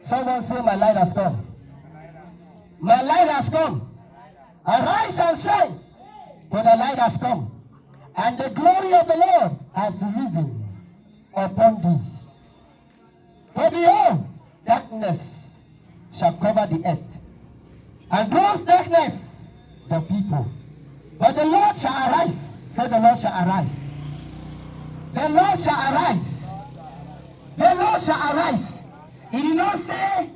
Someone say, my light has come. My light has come. Arise and shine, for the light has come, and the glory of the Lord has risen upon thee. For behold, darkness shall cover the earth, and gross darkness the people. But the Lord shall arise. Say, the Lord shall arise. The Lord shall arise. The Lord shall arise. He did not say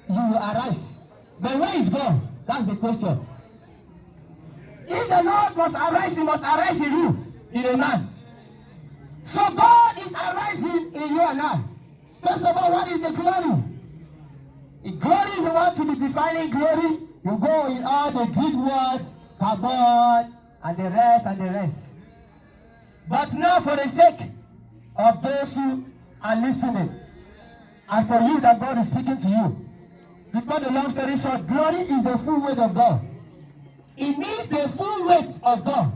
you will arise. But where is God? That's the question. If the Lord must arise, he must arise in you, in a man. So God is arising in you and I. First of all, what is the glory? In glory, if you want to be defining glory, you go in all the Greek words, kabod, and the rest, and the rest. But now for the sake of those who are listening, and for you that God is speaking to you, to cut the long story short, glory is the full weight of God. It means the full weight of God.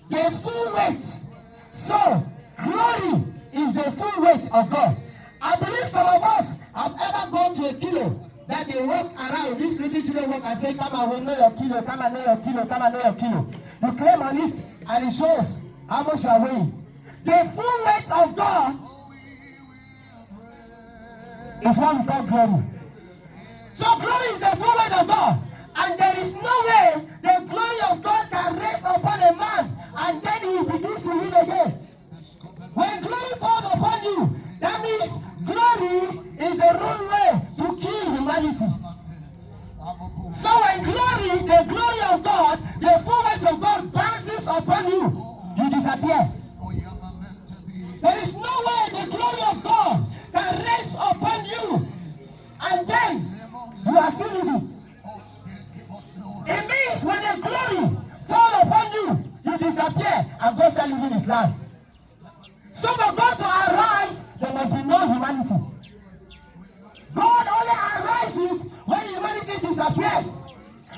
The full weight. So, glory is the full weight of God. I believe some of us have ever gone to a kilo that they walk around, these little children walk and say, come and know your kilo, come and know your kilo, come and know your kilo. You claim on it and it shows how much you are weighing. The full weight of God is what we call glory. So glory is the full weight of God. And there is no way the glory of God can rest upon a man and then he begins to live again. When glory falls upon you, that means glory is the wrong way to kill humanity. So when glory, the glory of God, the full weight of God bounces upon you, you disappear. There is no way the glory of God can rest upon you and then you are still living. It means when the glory falls upon you, you disappear and God shall live in his life. So for God to arise, there must be no humanity. God only arises when humanity disappears.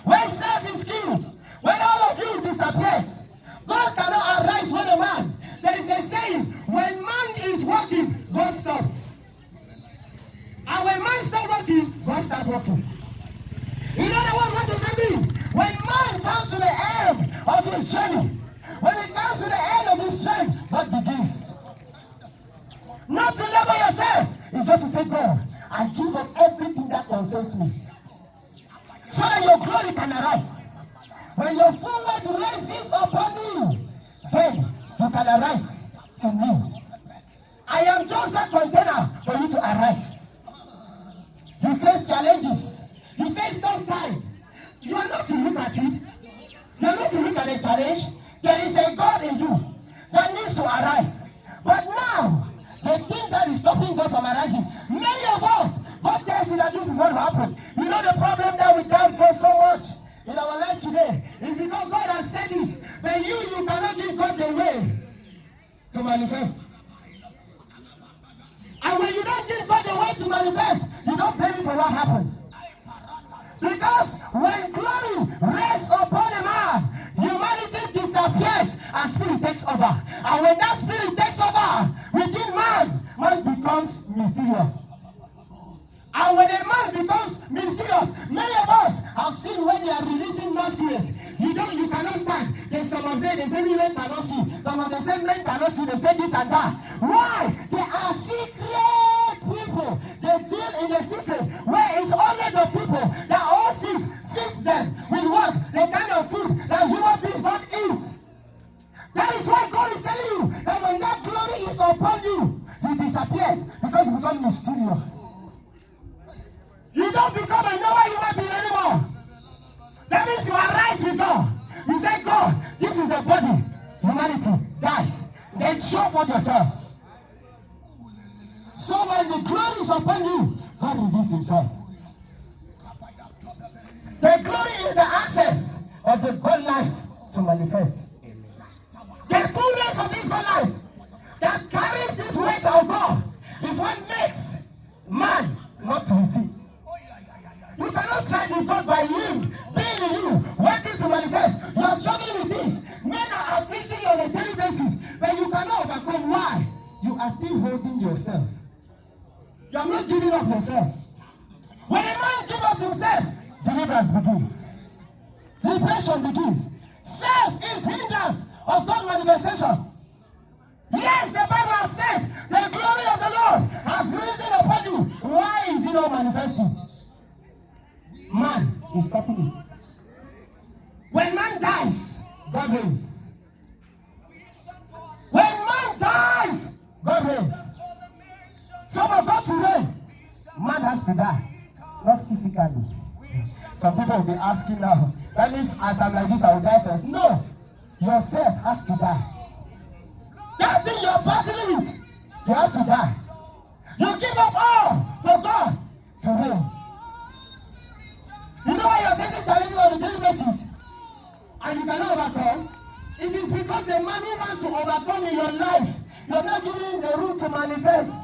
When self is killed, when all of you disappears. God cannot arise when a man. There is a saying, when man is working, God stops. And when man stops working, God starts working. In other words, what does it mean? When man comes to the end of his journey, when it comes to the end of his strength, God begins. Not to labor yourself, it's just to say, God, I give up everything that concerns me, so that your glory can arise. When your full weight rises upon you, then you can arise in me. I am just that container for you to arise. You face challenges. You face tough times. You are not to look at it. You are not to look at the challenge. There is a God in you that needs to arise. But now, the things that is stopping God from arising, many of us, God tells you that this is what will happen. You know the problem that we doubt God so much in our life today is because God has said it, but you cannot give God the way to manifest. And when you don't give God the way to manifest, you don't blame him for what happens. Because when glory rests upon a man, humanity disappears and spirit takes over. And when that spirit takes over within man becomes mysterious. And when a man becomes mysterious, many of us have seen when they are releasing masquerade. You cannot stand. There's some of them, they say women cannot see. Some of them say men cannot see. They say this and that. Why? They are secret people. They deal in the secret where it's only the people that all sees fits them with what? The kind of food that human beings don't eat. That is why God is telling you that when that glory is upon you, he disappears because you become mysterious. You don't become a normal human being anymore. That means you arise with God. You say, God, this is the body. Humanity dies. Then show for yourself. So when the glory is upon you, God reveals himself. The glory is the access of the God life to manifest. The fullness of this God life that carries this weight of God is what makes man not to receive. You cannot strive with God by him being in you, wanting to manifest. You are struggling with this. Men are afflicting you on a daily basis, but you cannot overcome. Why? You are still holding yourself. You are not giving up yourself. When a man gives up himself, deliverance begins. Liberation begins. Self is hindrance of God's manifestation. Yes, the Bible has said, the glory of the Lord has risen upon you. Why is it not manifesting? Man is stopping it. When man dies, God reigns. When man dies, God reigns. So for God to reign, man has to die. Not physically. Some people will be asking now, that means as I'm like this, I will die first. No, yourself has to die. That thing you're battling with, you have to die. You give up all for God to reign. You know why you're facing challenges on a daily basis, and you cannot overcome? It is because the man who wants to overcome in your life, you're not giving the room to manifest.